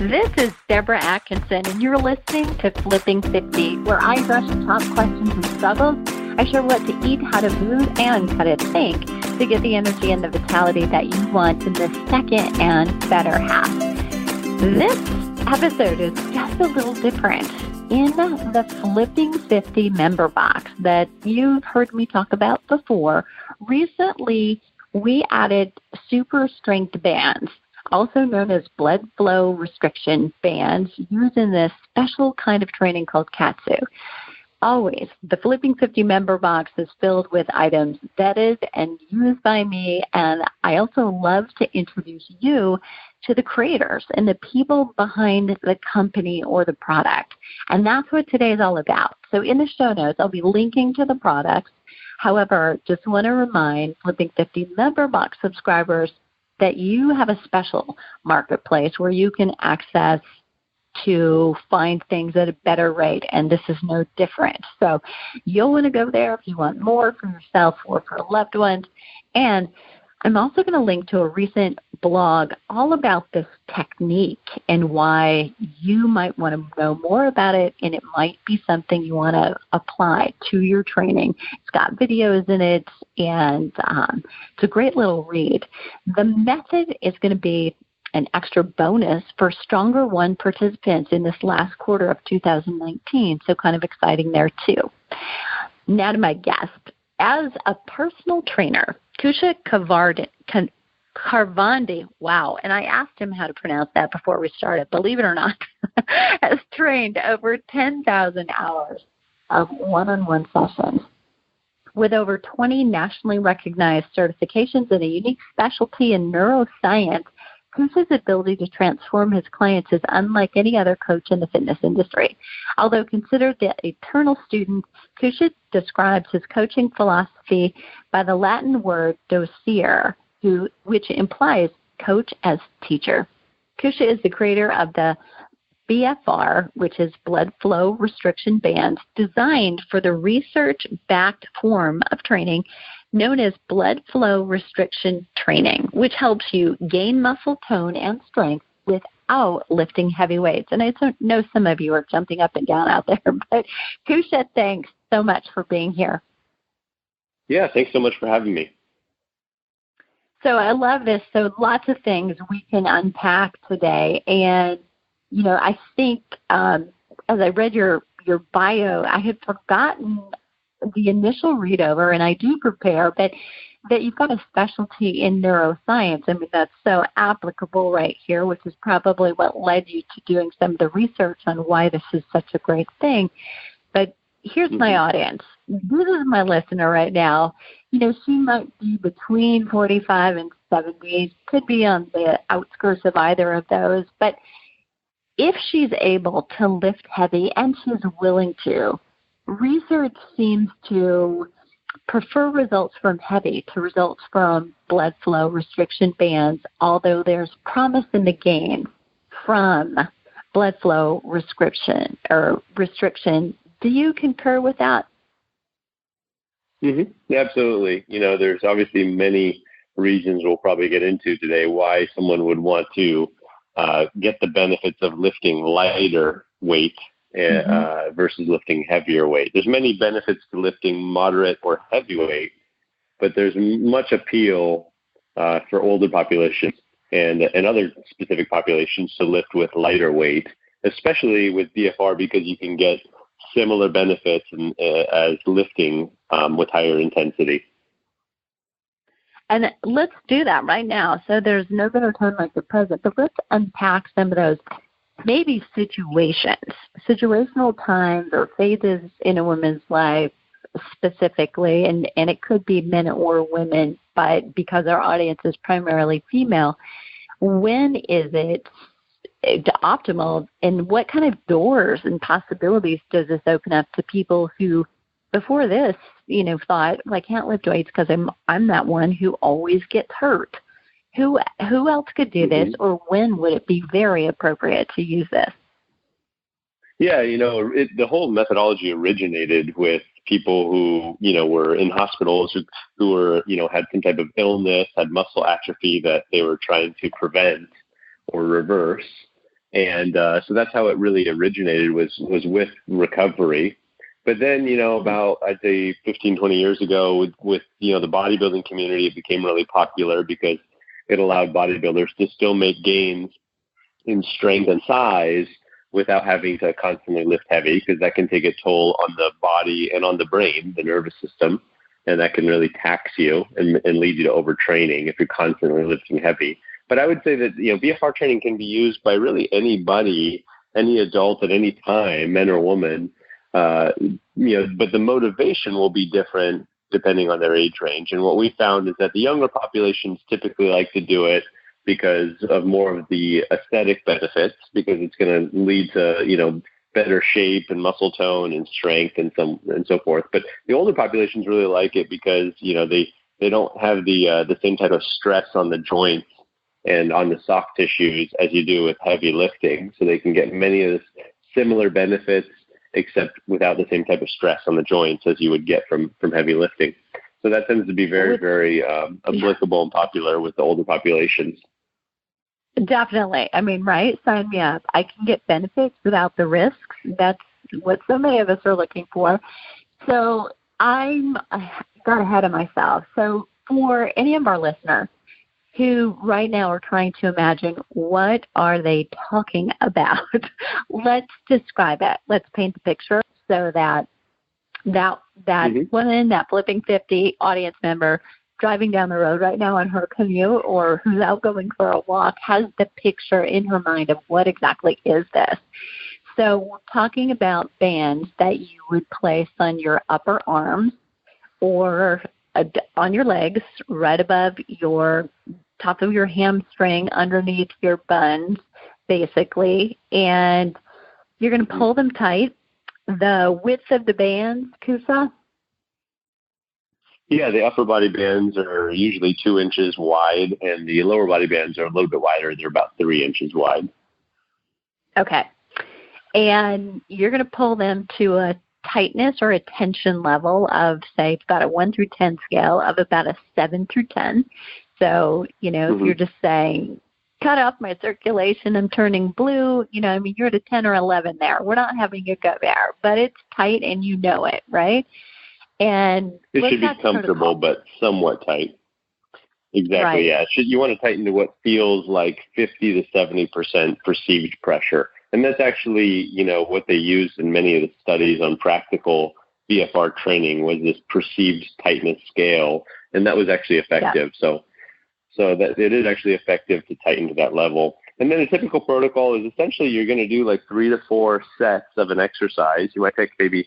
This is Deborah Atkinson, and you're listening to Flipping 50, where I address your top questions and struggles. I share what to eat, how to move, and how to think to get the energy and the vitality that you want in the second and better half. This episode is just a little different. In the Flipping 50 member box that you've heard me talk about before, recently we added super strength bands, also known as blood flow restriction bands, used in this special kind of training called Kaatsu. Always, the Flipping 50 member box is filled with items vetted and used by me, and I also love to introduce you to the creators and the people behind the company or the product. And that's what today is all about. So in the show notes, I'll be linking to the products. However, just want to remind Flipping 50 member box subscribers that you have a special marketplace where you can access to find things at a better rate, and this is no different. So you'll want to go there if you want more for yourself or for loved ones. And I'm also going to link to a recent blog all about this technique and why you might want to know more about it, and it might be something you want to apply to your training. It's got videos in it, and it's a great little read. The method is going to be an extra bonus for Stronger One participants in this last quarter of 2019, so kind of exciting there too. Now to my guest. As a personal trainer, Kusha Karvandi, wow, and I asked him how to pronounce that before we started, believe it or not, has trained over 10,000 hours of one-on-one sessions. With over 20 nationally recognized certifications and a unique specialty in neuroscience, Kusha's ability to transform his clients is unlike any other coach in the fitness industry. Although considered the eternal student, Kusha describes his coaching philosophy by the Latin word docere, which implies coach as teacher. Kusha is the creator of the BFR, which is blood flow restriction bands, designed for the research-backed form of training known as blood flow restriction training, which helps you gain muscle tone and strength without lifting heavy weights. And I know some of you are jumping up and down out there, but Kusha, thanks so much for being here. Yeah, thanks so much for having me. So I love this. So lots of things we can unpack today. And, you know, I think as I read your bio, I had forgotten the initial read over, and I do prepare, but that you've got a specialty in neuroscience. I mean, that's so applicable right here, which is probably what led you to doing some of the research on why this is such a great thing. But here's my audience. This is my listener right now. You know, she might be between 45 and 70, could be on the outskirts of either of those. But if she's able to lift heavy and she's willing to, research seems to prefer results from heavy to results from blood flow restriction bands, although there's promise in the gain from blood flow restriction. Do you concur with that? Mm-hmm. Yeah, absolutely. You know, there's obviously many reasons we'll probably get into today why someone would want to get the benefits of lifting lighter weight versus lifting heavier weight. There's many benefits to lifting moderate or heavy weight, but there's much appeal for older populations and other specific populations to lift with lighter weight, especially with BFR, because you can get similar benefits as lifting with higher intensity. And let's do that right now. So there's no better time like the present, but let's unpack some of those maybe situational times or phases in a woman's life specifically, and it could be men or women, but because our audience is primarily female, when is it optimal, and what kind of doors and possibilities does this open up to people who before this, you know, thought, well, I can't lift weights because I'm that one who always gets hurt. Who else could do this, or when would it be very appropriate to use this? Yeah, you know, the whole methodology originated with people who, you know, were in hospitals who were, you know, had some type of illness, had muscle atrophy that they were trying to prevent or reverse. And so that's how it really originated, was with recovery. But then, about, I'd say 15, 20 years ago, with the bodybuilding community, it became really popular because it allowed bodybuilders to still make gains in strength and size without having to constantly lift heavy, because that can take a toll on the body and on the brain, the nervous system, and that can really tax you and lead you to overtraining if you're constantly lifting heavy. But I would say that BFR training can be used by really anybody, any adult at any time, men or women. But the motivation will be different depending on their age range. And what we found is that the younger populations typically like to do it because of more of the aesthetic benefits, because it's going to lead to, better shape and muscle tone and strength and so forth. But the older populations really like it because, they don't have the same type of stress on the joints and on the soft tissues as you do with heavy lifting. So they can get many of the similar benefits, except without the same type of stress on the joints as you would get from heavy lifting. So that tends to be very, very applicable and popular with the older populations. Definitely. I mean, right? Sign me up. I can get benefits without the risks. That's what so many of us are looking for. So I got ahead of myself. So for any of our listeners who right now are trying to imagine what are they talking about, let's describe it. Let's paint the picture so that woman, that Flipping 50 audience member driving down the road right now on her commute, or who's out going for a walk, has the picture in her mind of what exactly is this. So we're talking about bands that you would place on your upper arms or on your legs, right above your top of your hamstring, underneath your buns, basically, and you're going to pull them tight. The width of the bands, Kusa? Yeah, the upper body bands are usually 2 inches wide, and the lower body bands are a little bit wider. They're about 3 inches wide. Okay. And you're going to pull them to a tightness or a tension level of, say, it's got a 1 through 10 scale of about a 7 through 10. So, if you're just saying, cut off my circulation, I'm turning blue, you're at a 10 or 11 there. We're not having you go there, but it's tight and you know it, right? And it should be comfortable, but somewhat tight. Exactly, right. Yeah. You want to tighten to what feels like 50 to 70% perceived pressure. And that's actually, what they used in many of the studies on practical BFR training, was this perceived tightness scale. And that was actually effective. Yeah. So that it is actually effective to tighten to that level. And then a typical protocol is essentially you're going to do like 3 to 4 sets of an exercise. You might take maybe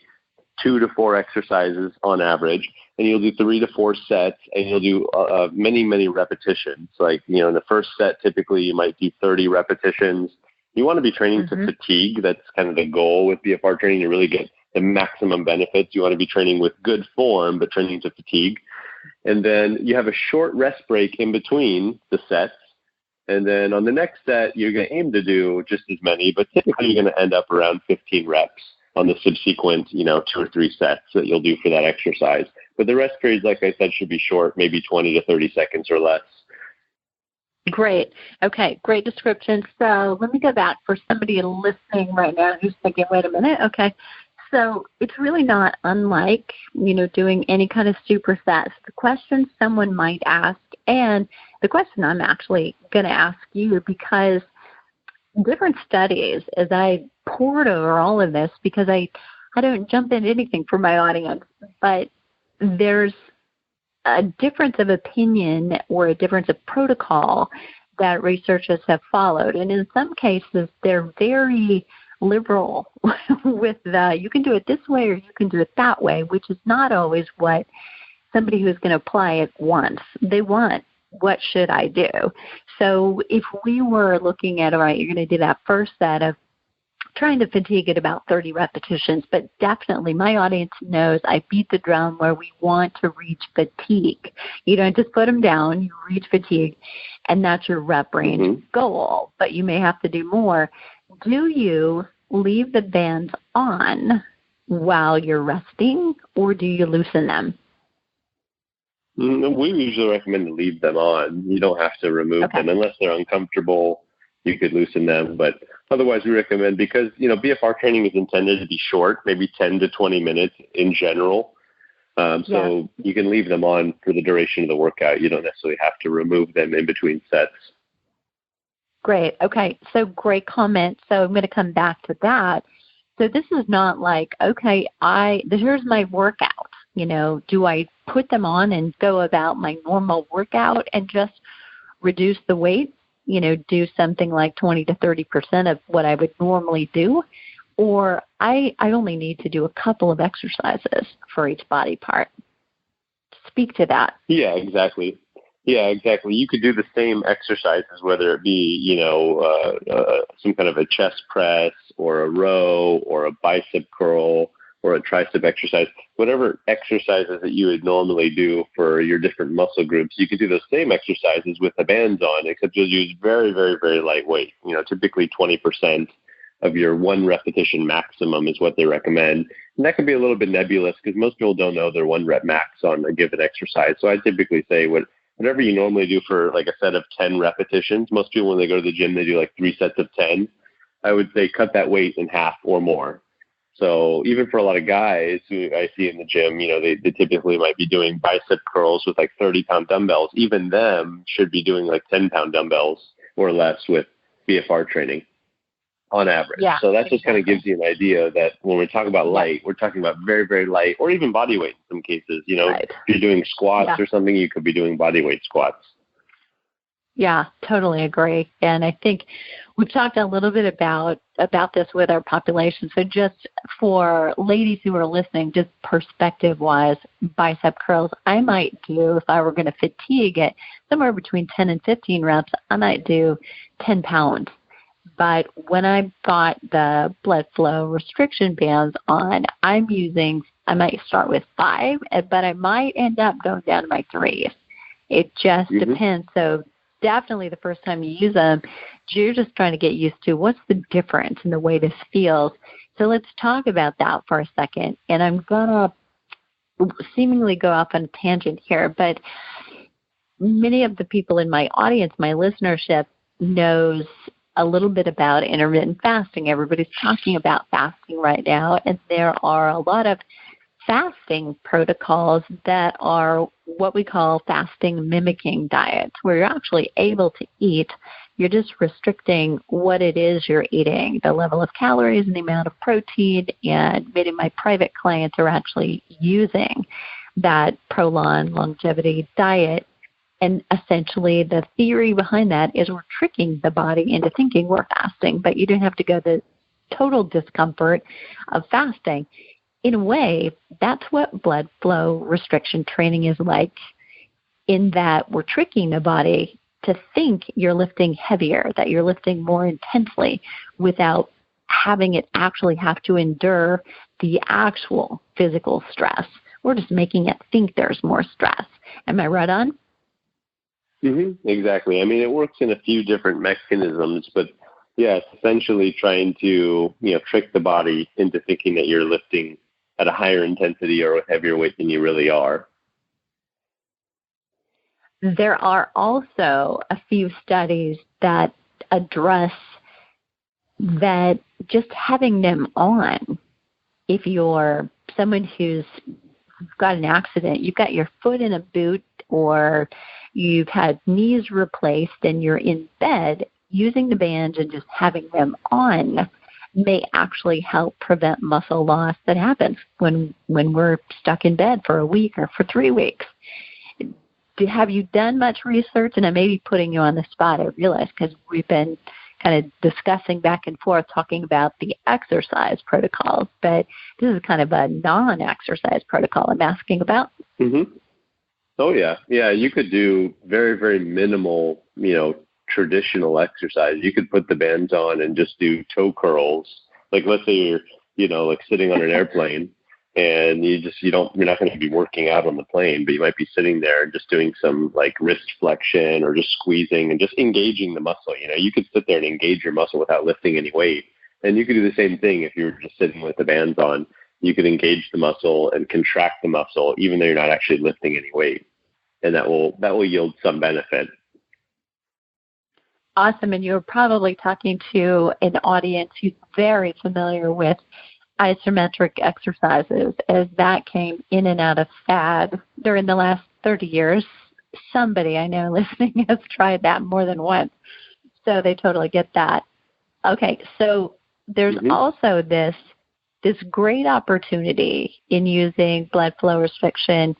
2 to 4 exercises on average, and you'll do 3 to 4 sets, and you'll do many, many repetitions. Like, in the first set, typically you might do 30 repetitions. You want to be training to fatigue. That's kind of the goal with BFR training, to really get the maximum benefits. You want to be training with good form, but training to fatigue. And then you have a short rest break in between the sets. And then on the next set, you're going to aim to do just as many, but typically you're going to end up around 15 reps on the subsequent, 2 or 3 sets that you'll do for that exercise. But the rest periods, like I said, should be short, maybe 20 to 30 seconds or less. Great. Okay, great description. So let me go back for somebody listening right now who's thinking, wait a minute, okay. So it's really not unlike, doing any kind of supersets. The question someone might ask, and the question I'm actually going to ask you, because different studies, as I poured over all of this, because I don't jump into anything for my audience, but there's a difference of opinion or a difference of protocol that researchers have followed. And in some cases, they're very liberal with you can do it this way or you can do it that way, which is not always what somebody who's going to apply it wants. They want, what should I do? So if we were looking at, all right, you're going to do that first set of trying to fatigue at about 30 repetitions, but definitely my audience knows I beat the drum where we want to reach fatigue. You don't just put them down, you reach fatigue, and that's your rep range goal, but you may have to do more. Do you leave the bands on while you're resting, or do you loosen them? We usually recommend to leave them on. You don't have to remove them unless they're uncomfortable. You could loosen them, but Otherwise, we recommend, because, BFR training is intended to be short, maybe 10 to 20 minutes in general. So you can leave them on for the duration of the workout. You don't necessarily have to remove them in between sets. Great. Okay. So great comment. So I'm going to come back to that. So this is not like, okay, here's my workout. Do I put them on and go about my normal workout and just reduce the weight? Do something like 20 to 30% of what I would normally do? Or I only need to do a couple of exercises for each body part. Speak to that. Yeah, exactly. You could do the same exercises, whether it be, some kind of a chest press or a row or a bicep curl or a tricep exercise, whatever exercises that you would normally do for your different muscle groups. You could do those same exercises with the bands on, except you'll use very, very, very light weight. Typically 20% of your one repetition maximum is what they recommend. And that can be a little bit nebulous because most people don't know their one rep max on a given exercise. So I typically say whatever you normally do for like a set of 10 repetitions, most people when they go to the gym, they do like 3 sets of 10. I would say cut that weight in half or more. So even for a lot of guys who I see in the gym, they typically might be doing bicep curls with like 30-pound dumbbells. Even them should be doing like 10-pound dumbbells or less with BFR training on average. Yeah, so that just kind of gives you an idea that when we talk about light, we're talking about very, very light or even body weight in some cases. If you're doing squats or something, you could be doing body weight squats. Yeah, totally agree. And I think we've talked a little bit about this with our population. So just for ladies who are listening, just perspective-wise, bicep curls, I might do, if I were going to fatigue it, somewhere between 10 and 15 reps, I might do 10 pounds. But when I've got the blood flow restriction bands on, I might start with 5, but I might end up going down to my 3s. It just depends. So definitely the first time you use them, you're just trying to get used to what's the difference in the way this feels. So let's talk about that for a second. And I'm going to seemingly go off on a tangent here, but many of the people in my audience, my listenership, knows a little bit about intermittent fasting. Everybody's talking about fasting right now, and there are a lot of fasting protocols that are what we call fasting mimicking diets, where you're actually able to eat. You're just restricting what it is you're eating, the level of calories and the amount of protein, and many of my private clients are actually using that prolonged longevity diet. And essentially the theory behind that is we're tricking the body into thinking we're fasting, but you don't have to go to total discomfort of fasting. In a way, that's what blood flow restriction training is like, in that we're tricking the body to think you're lifting heavier, that you're lifting more intensely without having it actually have to endure the actual physical stress. We're just making it think there's more stress. Am I right on? Exactly. I mean, it works in a few different mechanisms, but yeah, it's essentially trying to, trick the body into thinking that you're lifting at a higher intensity or a heavier weight than you really are. There are also a few studies that address that just having them on, if you're someone who's got an accident, you've got your foot in a boot, or you've had knees replaced and you're in bed, using the bands and just having them on may actually help prevent muscle loss that happens when we're stuck in bed for a week or for 3 weeks. Have you done much research? And I may be putting you on the spot, I realize, because we've been kind of discussing back and forth, talking about the exercise protocols, but this is kind of a non-exercise protocol I'm asking about. Oh, yeah. Yeah, you could do very, very minimal, traditional exercise. You could put the bands on and just do toe curls. Like, let's say you're, like sitting on an airplane and you're not going to be working out on the plane, but you might be sitting there and just doing some like wrist flexion or just squeezing and just engaging the muscle. You could sit there and engage your muscle without lifting any weight. And you could do the same thing if you're just sitting with the bands on. You could engage the muscle and contract the muscle, even though you're not actually lifting any weight. And that will yield some benefit. Awesome. And you're probably talking to an audience who's very familiar with isometric exercises, as that came in and out of fad during the last 30 years. Somebody I know listening has tried that more than once, so they totally get that. Okay, so there's also this great opportunity in using blood flow restriction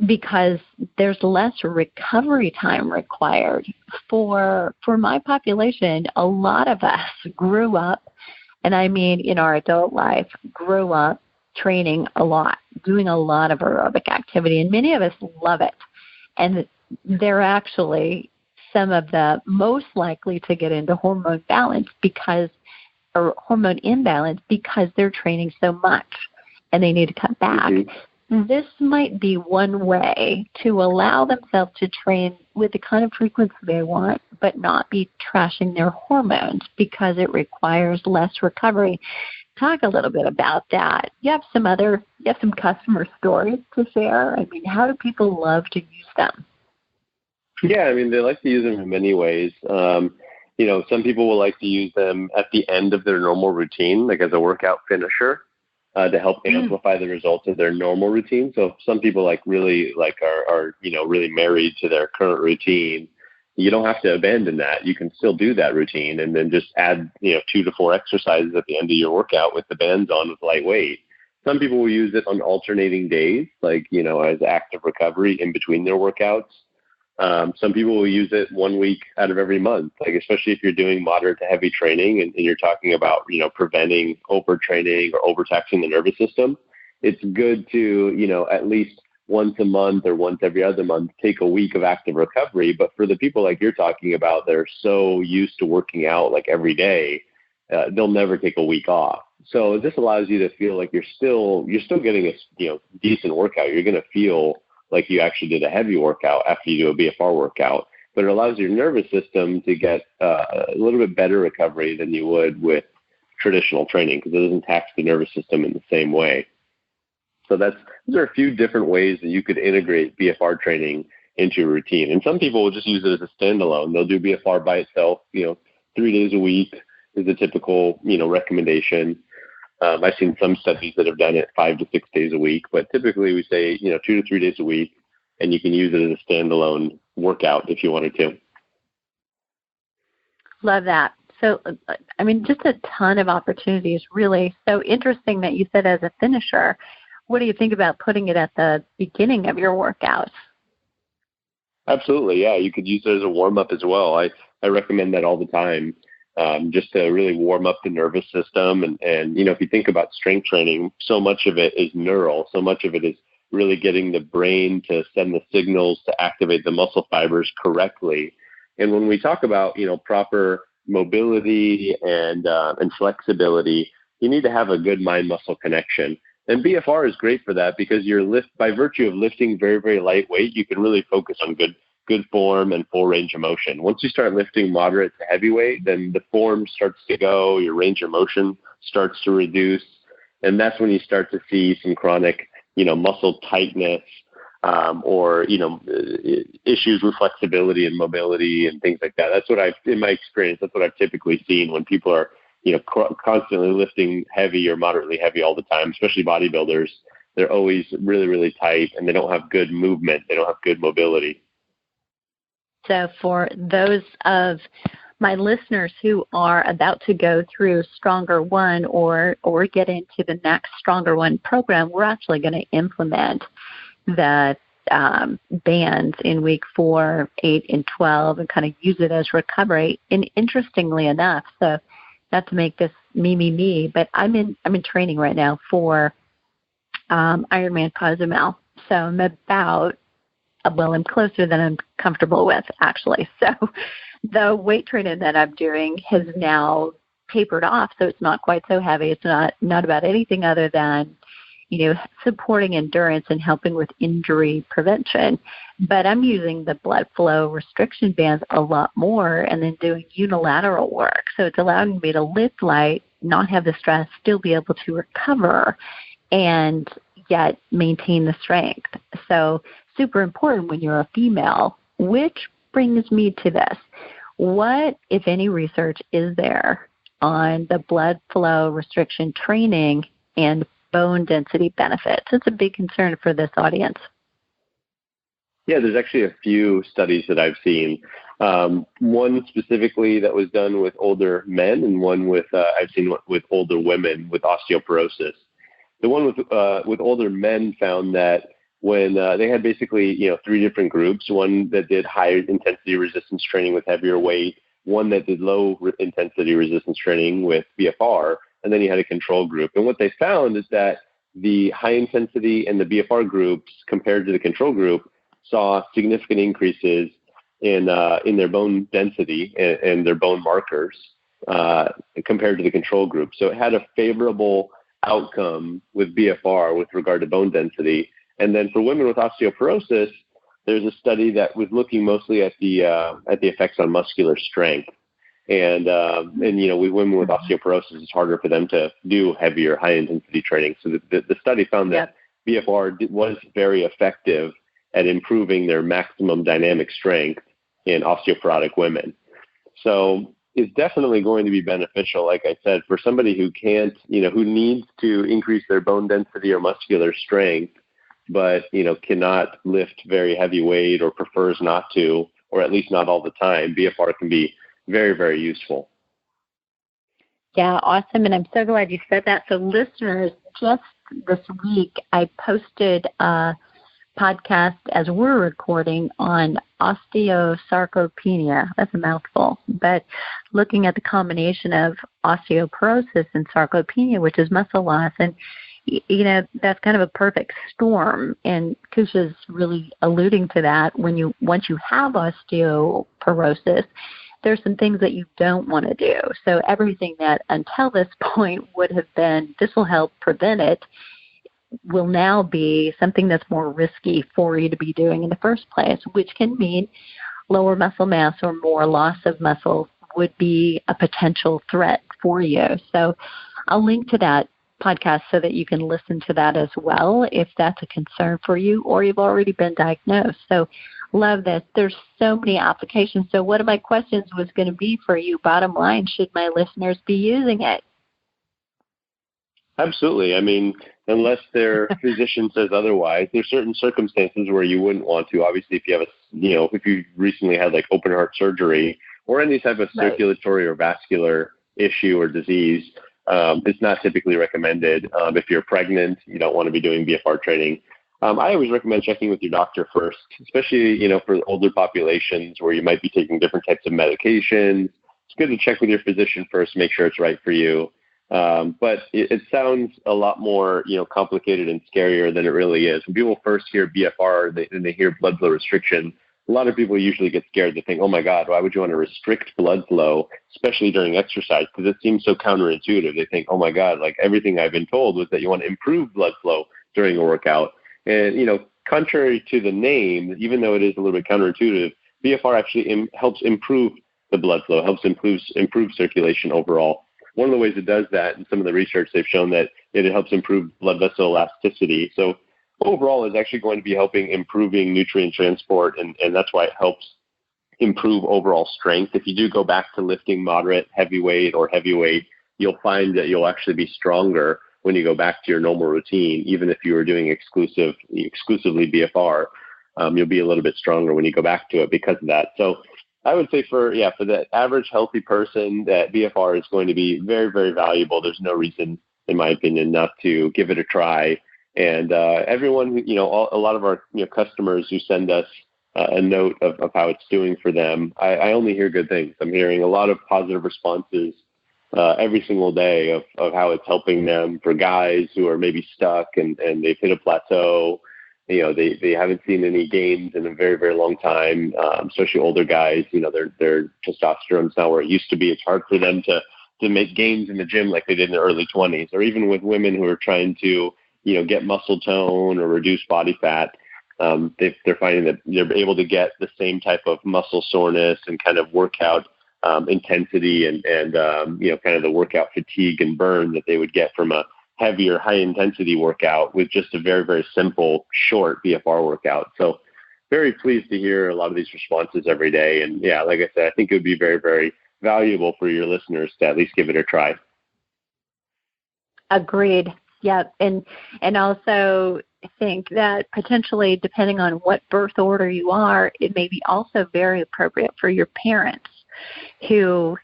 because there's less recovery time required. For my population, a lot of us grew up, and I mean in our adult life, grew up training a lot, doing a lot of aerobic activity, and many of us love it. And they're actually some of the most likely to get into hormone imbalance because they're training so much and they need to cut back. This might be one way to allow themselves to train with the kind of frequency they want, but not be trashing their hormones because it requires less recovery. Talk a little bit about that. You have some customer stories to share. I mean, how do people love to use them? Yeah, I mean, they like to use them in many ways. Some people will like to use them at the end of their normal routine, like as a workout finisher, to help amplify the results of their normal routine. So some people are really married to their current routine. You don't have to abandon that. You can still do that routine and then just add, 2 to 4 exercises at the end of your workout with the bands on with light weight. Some people will use it on alternating days, as active recovery in between their workouts. Some people will use it 1 week out of every month, especially if you're doing moderate to heavy training and you're talking about, preventing overtraining or overtaxing the nervous system. It's good to, at least once a month or once every other month, take a week of active recovery. But for the people like you're talking about, they're so used to working out every day, they'll never take a week off. So this allows you to feel like you're still getting a decent workout. You're going to feel like you actually did a heavy workout after you do a BFR workout, but it allows your nervous system to get a little bit better recovery than you would with traditional training because it doesn't tax the nervous system in the same way. So those are a few different ways that you could integrate BFR training into your routine. And some people will just use it as a standalone. They'll do BFR by itself, 3 days a week is the typical, recommendation. I've seen some studies that have done it 5 to 6 days a week, but typically we say, 2 to 3 days a week, and you can use it as a standalone workout if you wanted to. Love that. So, just a ton of opportunities, really. So interesting that you said as a finisher. What do you think about putting it at the beginning of your workouts? Absolutely, yeah. You could use it as a warm-up as well. I recommend that all the time. Just to really warm up the nervous system. And if you think about strength training, so much of it is neural. So much of it is really getting the brain to send the signals to activate the muscle fibers correctly. And when we talk about, proper mobility and flexibility, you need to have a good mind-muscle connection. And BFR is great for that because by virtue of lifting very, very lightweight, you can really focus on good form and full range of motion. Once you start lifting moderate to heavyweight, then the form starts to go, your range of motion starts to reduce, and that's when you start to see some chronic, muscle tightness or issues with flexibility and mobility and things like that. In my experience, that's what I've typically seen when people are, constantly lifting heavy or moderately heavy all the time, especially bodybuilders. They're always really, really tight, and they don't have good movement. They don't have good mobility. So for those of my listeners who are about to go through Stronger One or get into the next Stronger One program, we're actually going to implement the bands in week 4, 8, and 12 and kind of use it as recovery. And interestingly enough, so not to make this me, but I'm in training right now for Ironman Cozumel. So I'm closer than I'm comfortable with, actually. So the weight training that I'm doing has now tapered off, so it's not quite so heavy. It's not about anything other than, supporting endurance and helping with injury prevention. But I'm using the blood flow restriction bands a lot more and then doing unilateral work. So it's allowing me to lift light, not have the stress, still be able to recover, and yet maintain the strength. So super important when you're a female, which brings me to this. What, if any, research is there on the blood flow restriction training and bone density benefits? It's a big concern for this audience. Yeah, there's actually a few studies that I've seen. One specifically that was done with older men, and one with I've seen with older women with osteoporosis. The one with older men found that when they had basically 3 different groups, one that did high intensity resistance training with heavier weight, one that did low intensity resistance training with BFR, and then you had a control group. And what they found is that the high intensity and the BFR groups compared to the control group saw significant increases in their bone density and their bone markers compared to the control group. So it had a favorable outcome with BFR with regard to bone density. And then for women with osteoporosis, there's a study that was looking mostly at the effects on muscular strength. And with women with osteoporosis, it's harder for them to do heavier, high intensity training. So the study found that BFR was very effective at improving their maximum dynamic strength in osteoporotic women. So it's definitely going to be beneficial, like I said, for somebody who can't, who needs to increase their bone density or muscular strength, but, cannot lift very heavy weight or prefers not to, or at least not all the time. BFR can be very, very useful. Yeah, awesome. And I'm so glad you said that. So listeners, just this week, I posted a podcast as we're recording on osteosarcopenia. That's a mouthful, but looking at the combination of osteoporosis and sarcopenia, which is muscle loss. And that's kind of a perfect storm, and Kusha's really alluding to that. Once you have osteoporosis, there's some things that you don't want to do. So everything that until this point would have been, this will help prevent it, will now be something that's more risky for you to be doing in the first place, which can mean lower muscle mass or more loss of muscle would be a potential threat for you. So I'll link to that podcast so that you can listen to that as well if that's a concern for you or you've already been diagnosed. So love this. There's so many applications. So one of my questions was going to be for you, bottom line, should my listeners be using it? Absolutely. I mean, unless their physician says otherwise, there's certain circumstances where you wouldn't want to. Obviously, if you have if you recently had like open heart surgery or any type of circulatory or vascular issue or disease, it's not typically recommended. If you're pregnant, you don't want to be doing BFR training. I always recommend checking with your doctor first, especially, for older populations where you might be taking different types of medications. It's good to check with your physician first, make sure it's right for you. But it sounds a lot more, complicated and scarier than it really is. When people first hear BFR and they hear blood flow restriction, a lot of people usually get scared. They think, oh my God, why would you want to restrict blood flow, especially during exercise? Because it seems so counterintuitive. They think, oh my God, like everything I've been told was that you want to improve blood flow during a workout. And, contrary to the name, even though it is a little bit counterintuitive, BFR actually helps improve the blood flow, helps improve circulation overall. One of the ways it does that, in some of the research, they've shown that it helps improve blood vessel elasticity. So overall, it's actually going to be helping improving nutrient transport, and that's why it helps improve overall strength. If you do go back to lifting moderate, heavyweight, or heavyweight, you'll find that you'll actually be stronger when you go back to your normal routine. Even if you were doing exclusively BFR, you'll be a little bit stronger when you go back to it because of that. So I would say for the average healthy person, that BFR is going to be very, very valuable. There's no reason, in my opinion, not to give it a try. And everyone, a lot of our customers who send us a note of how it's doing for them, I only hear good things. I'm hearing a lot of positive responses every single day of how it's helping them. For guys who are maybe stuck and they've hit a plateau, they haven't seen any gains in a very, very long time, especially older guys. Their testosterone's not where it used to be. It's hard for them to make gains in the gym like they did in their early 20s, or even with women who are trying to, get muscle tone or reduce body fat. They're finding that they're able to get the same type of muscle soreness and kind of workout intensity and kind of the workout fatigue and burn that they would get from a heavier, high intensity workout with just a very, very simple, short BFR workout. So very pleased to hear a lot of these responses every day. And yeah, like I said, I think it would be very, very valuable for your listeners to at least give it a try. Agreed. Yeah. And also think that potentially, depending on what birth order you are, it may be also very appropriate for your parents who,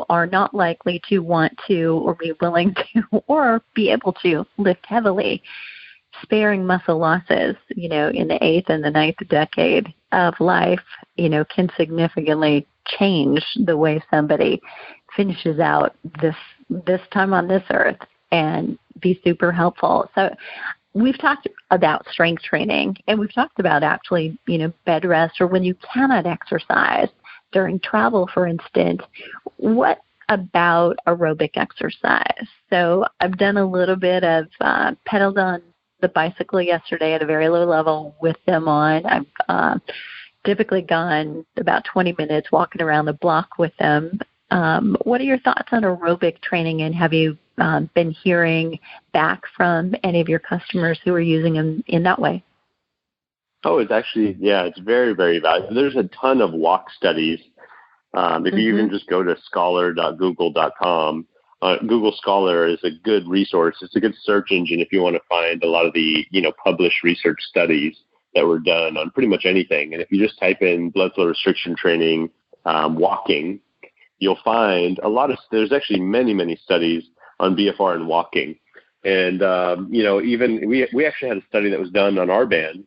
are not likely to want to or be willing to or be able to lift heavily. Sparing muscle losses, in the 8th and the 9th decade of life, can significantly change the way somebody finishes out this time on this earth and be super helpful. So we've talked about strength training, and we've talked about actually, bed rest or when you cannot exercise during travel, for instance. What about aerobic exercise? So I've done a little bit of pedaled on the bicycle yesterday at a very low level with them on. I've typically gone about 20 minutes walking around the block with them. What are your thoughts on aerobic training, and have you been hearing back from any of your customers who are using them in that way? Oh, it's actually, it's very, very valuable. There's a ton of walk studies. If you even just go to scholar.google.com, Google Scholar is a good resource. It's a good search engine if you want to find a lot of the, published research studies that were done on pretty much anything. And if you just type in blood flow restriction training, walking, you'll find there's actually many, many studies on BFR and walking. And, even we actually had a study that was done on our bands.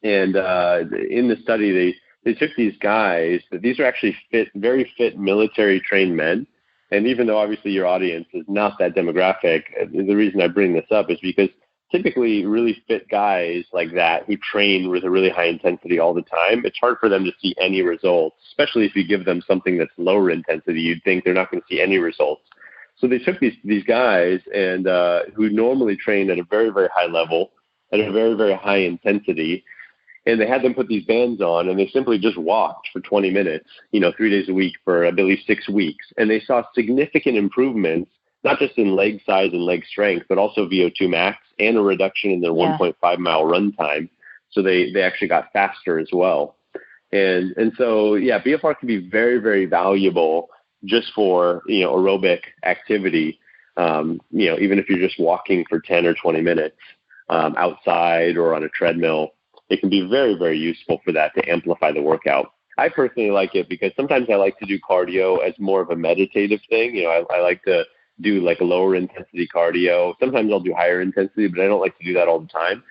And in the study, they took these guys, these are actually very fit military trained men. And even though obviously your audience is not that demographic, the reason I bring this up is because typically really fit guys like that who train with a really high intensity all the time, it's hard for them to see any results, especially if you give them something that's lower intensity. You'd think they're not going to see any results. So they took these guys and who normally train at a very, very high level, at a very, very high intensity, and they had them put these bands on, and they simply just walked for 20 minutes, 3 days a week for, I believe, 6 weeks. And they saw significant improvements, not just in leg size and leg strength, but also VO2 max and a reduction in their 1.5 mile run time. So they actually got faster as well. And so, BFR can be very, very valuable just for, aerobic activity, even if you're just walking for 10 or 20 minutes outside or on a treadmill. It can be very, very useful for that to amplify the workout. I personally like it because sometimes I like to do cardio as more of a meditative thing. I like to do like a lower intensity cardio. Sometimes I'll do higher intensity, but I don't like to do that all the time.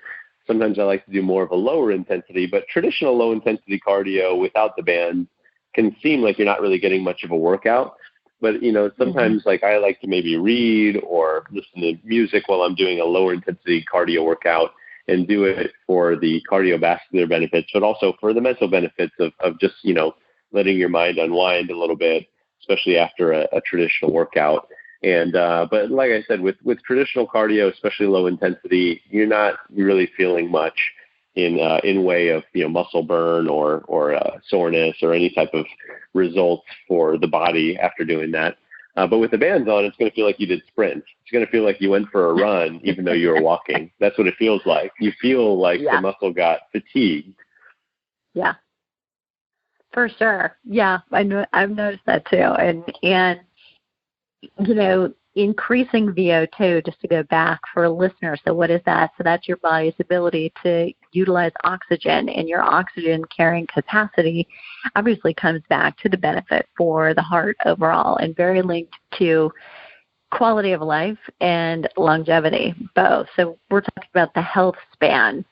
Sometimes I like to do more of a lower intensity, but traditional low intensity cardio without the band can seem like you're not really getting much of a workout. But, sometimes like I like to maybe read or listen to music while I'm doing a lower intensity cardio workout, and do it for the cardiovascular benefits, but also for the mental benefits of just, letting your mind unwind a little bit, especially after a traditional workout. And but like I said, with traditional cardio, especially low intensity, you're not really feeling much in way of muscle burn or soreness or any type of results for the body after doing that. But with the bands on, it's going to feel like you did sprints. It's going to feel like you went for a run, even though you were walking. That's what it feels like. You feel like the muscle got fatigued. Yeah, for sure. Yeah, I've noticed that too. And increasing VO2, just to go back for listeners. So what is that? So that's your body's ability to utilize oxygen, and your oxygen carrying capacity obviously comes back to the benefit for the heart overall, and very linked to quality of life and longevity, both. So we're talking about the health span,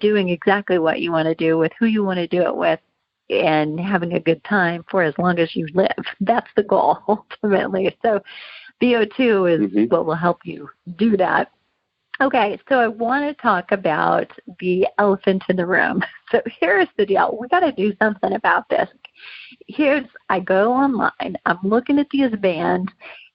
doing exactly what you want to do with who you want to do it with, and having a good time for as long as you live. That's the goal, ultimately. So VO2 is what will help you do that. Okay, so I want to talk about the elephant in the room. So here's the deal. We got to do something about this. I go online, I'm looking at these bands,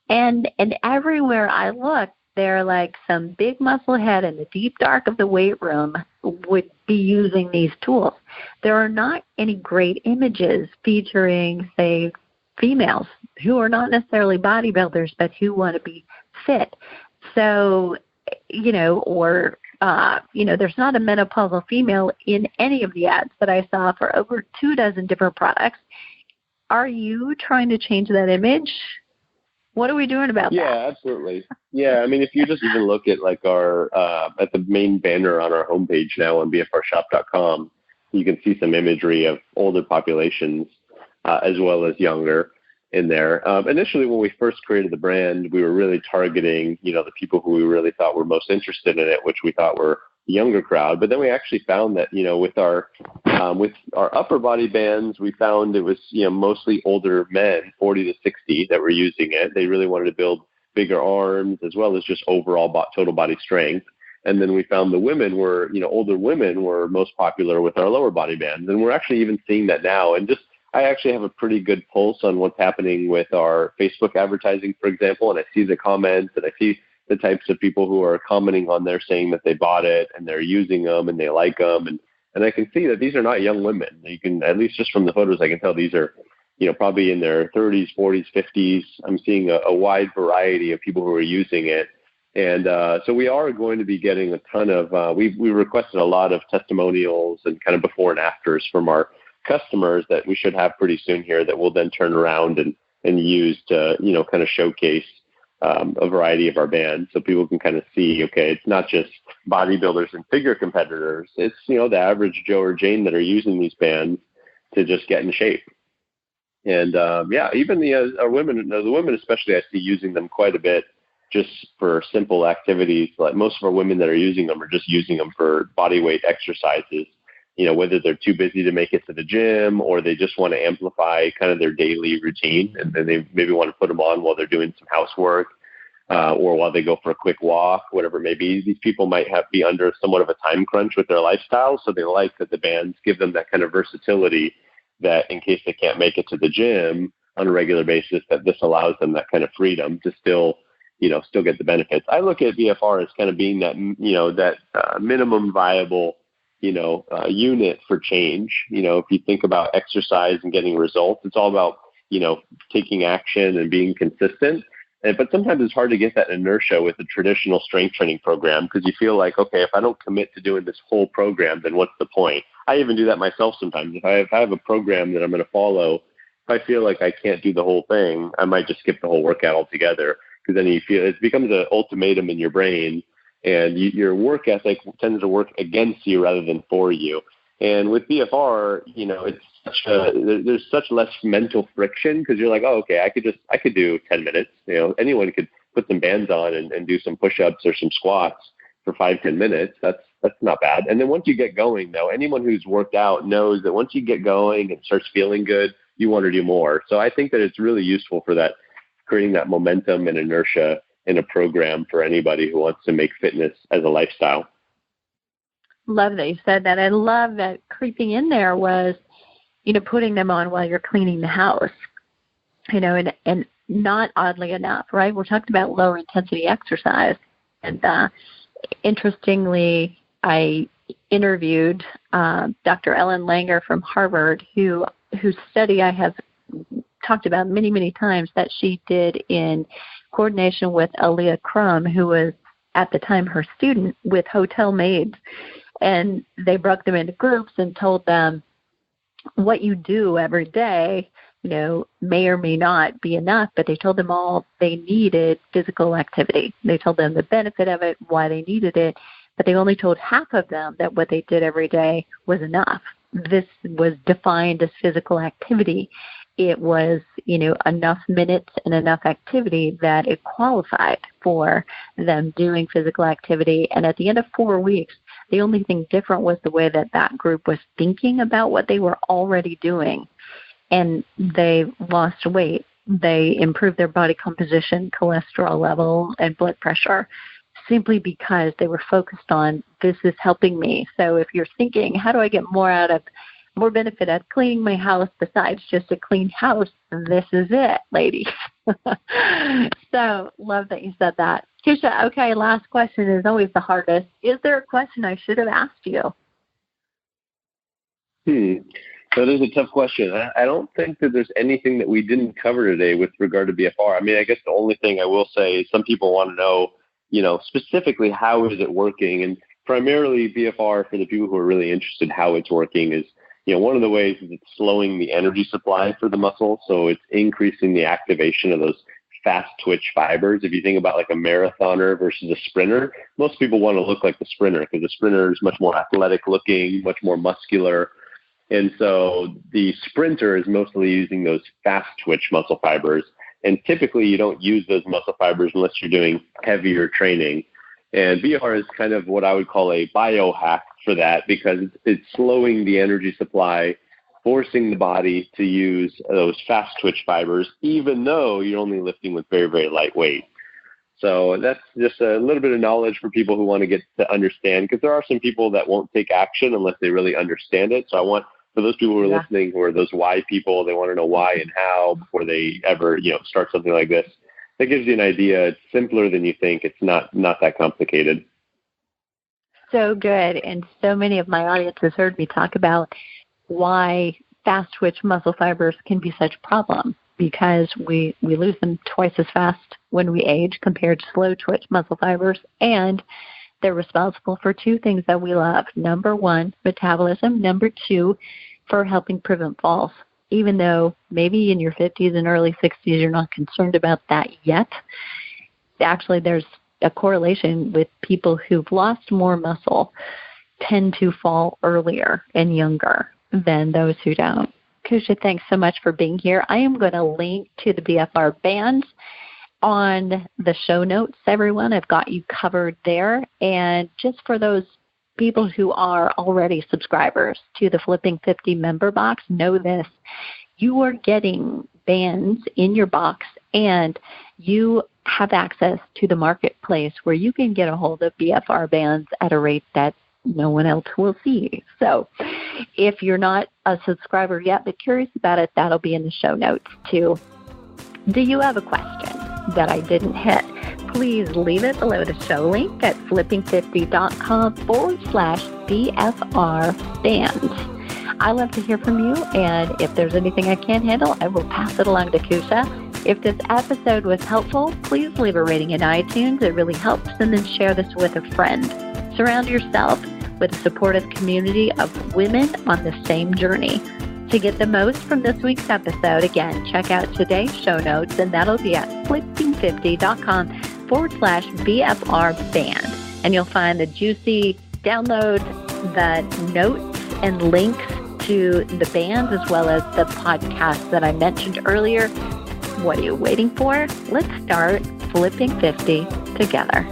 and everywhere I look, they're like some big muscle head in the deep dark of the weight room would be using these tools. There are not any great images featuring, say, females who are not necessarily bodybuilders, but who want to be fit. So, or there's not a menopausal female in any of the ads that I saw for over 24 different products. Are you trying to change that image? What are we doing about that? Yeah, absolutely. Yeah, I mean, if you just even look at like our at the main banner on our homepage now on bfrshop.com, you can see some imagery of older populations as well as younger in there. Initially, when we first created the brand, we were really targeting, the people who we really thought were most interested in it, which we thought were the younger crowd. But then we actually found that, with our upper body bands, we found it was, mostly older men, 40 to 60, that were using it. They really wanted to build bigger arms as well as just overall total body strength. And then we found the women were, older women were most popular with our lower body bands. And we're actually even seeing that now. And I actually have a pretty good pulse on what's happening with our Facebook advertising, for example, and I see the comments and I see the types of people who are commenting on there saying that they bought it and they're using them and they like them. And I can see that these are not young women. You can, at least just from the photos, I can tell these are, probably in their 30s, 40s, 50s. I'm seeing a wide variety of people who are using it. And so we are going to be getting a ton of, we requested a lot of testimonials and kind of before and afters from our customers that we should have pretty soon here that we'll then turn around and use to, kind of showcase a variety of our bands so people can kind of see, okay, it's not just bodybuilders and figure competitors. It's, the average Joe or Jane that are using these bands to just get in shape. And even the women especially, I see using them quite a bit just for simple activities. Like most of our women that are using them are just using them for body weight exercises. Whether they're too busy to make it to the gym or they just want to amplify kind of their daily routine and then they maybe want to put them on while they're doing some housework or while they go for a quick walk, whatever it may be. These people might be under somewhat of a time crunch with their lifestyle, so they like that the bands give them that kind of versatility that in case they can't make it to the gym on a regular basis, that this allows them that kind of freedom to still get the benefits. I look at BFR as kind of being that, minimum viable unit for change. If you think about exercise and getting results, it's all about, taking action and being consistent. But sometimes it's hard to get that inertia with a traditional strength training program because you feel like, okay, if I don't commit to doing this whole program, then what's the point? I even do that myself sometimes. If I have a program that I'm going to follow, if I feel like I can't do the whole thing, I might just skip the whole workout altogether because then you feel it becomes an ultimatum in your brain. And your work ethic tends to work against you rather than for you. And with BFR, it's there's such less mental friction because you're like, oh, okay, I could do 10 minutes. Anyone could put some bands on and do some push-ups or some squats for 5-10 minutes. That's not bad. And then once you get going, though, anyone who's worked out knows that once you get going and starts feeling good, you want to do more. So I think that it's really useful for that, creating that momentum and inertia in a program for anybody who wants to make fitness as a lifestyle. Love that you said that. I love that creeping in there was, putting them on while you're cleaning the house, and not oddly enough, right? We're talking about lower intensity exercise. And interestingly, I interviewed Dr. Ellen Langer from Harvard, whose study I have talked about many, many times that she did in coordination with Aaliyah Crum, who was at the time her student, with hotel maids. And they broke them into groups and told them what you do every day, may or may not be enough, but they told them all they needed physical activity. They told them the benefit of it, why they needed it, but they only told half of them that what they did every day was enough. This was defined as physical activity. It was, enough minutes and enough activity that it qualified for them doing physical activity. And at the end of 4 weeks, the only thing different was the way that group was thinking about what they were already doing. And they lost weight. They improved their body composition, cholesterol level, and blood pressure simply because they were focused on, this is helping me. So if you're thinking, how do I get more benefit out of cleaning my house besides just a clean house, this is it, ladies. So love that you said that. Keisha, okay, last question is always the hardest. Is there a question I should have asked you? That is a tough question. I don't think that there's anything that we didn't cover today with regard to BFR. I mean, I guess the only thing I will say is some people want to know, specifically how is it working? And primarily BFR, for the people who are really interested how it's working, is, one of the ways is it's slowing the energy supply for the muscle. So it's increasing the activation of those fast twitch fibers. If you think about like a marathoner versus a sprinter, most people want to look like the sprinter because the sprinter is much more athletic looking, much more muscular. And so the sprinter is mostly using those fast twitch muscle fibers. And typically you don't use those muscle fibers unless you're doing heavier training. And BFR is kind of what I would call a biohack for that, because it's slowing the energy supply, forcing the body to use those fast twitch fibers, even though you're only lifting with very, very light weight. So that's just a little bit of knowledge for people who want to get to understand, because there are some people that won't take action unless they really understand it. So I want, for those people who are listening, who are those why people, they want to know why and how before they ever, start something like this. That gives you an idea. It's simpler than you think. It's not that complicated. So good. And so many of my audience has heard me talk about why fast twitch muscle fibers can be such a problem, because we lose them twice as fast when we age compared to slow twitch muscle fibers. And they're responsible for two things that we love. Number one, metabolism. Number two, for helping prevent falls. Even though maybe in your 50s and early 60s you're not concerned about that yet, actually there's a correlation with people who've lost more muscle tend to fall earlier and younger than those who don't. Kusha, thanks so much for being here. I am going to link to the BFR bands on the show notes, everyone. I've got you covered there. And just for those people who are already subscribers to the Flipping 50 member box, know this: you are getting bands in your box, and you have access to the marketplace where you can get a hold of BFR bands at a rate that no one else will see. So if you're not a subscriber yet but curious about it, that'll be in the show notes too. Do you have a question that I didn't hit? Please leave it below the show link at flipping50.com/BFR bands. I love to hear from you, and if there's anything I can't handle, I will pass it along to Kusha. If this episode was helpful, please leave a rating in iTunes. It really helps, and then share this with a friend. Surround yourself with a supportive community of women on the same journey. To get the most from this week's episode, again, check out today's show notes, and that'll be at flipping50.com/BFR band. And you'll find the juicy download, the notes and links to the bands, as well as the podcast that I mentioned earlier. What are you waiting for? Let's start Flipping 50 together.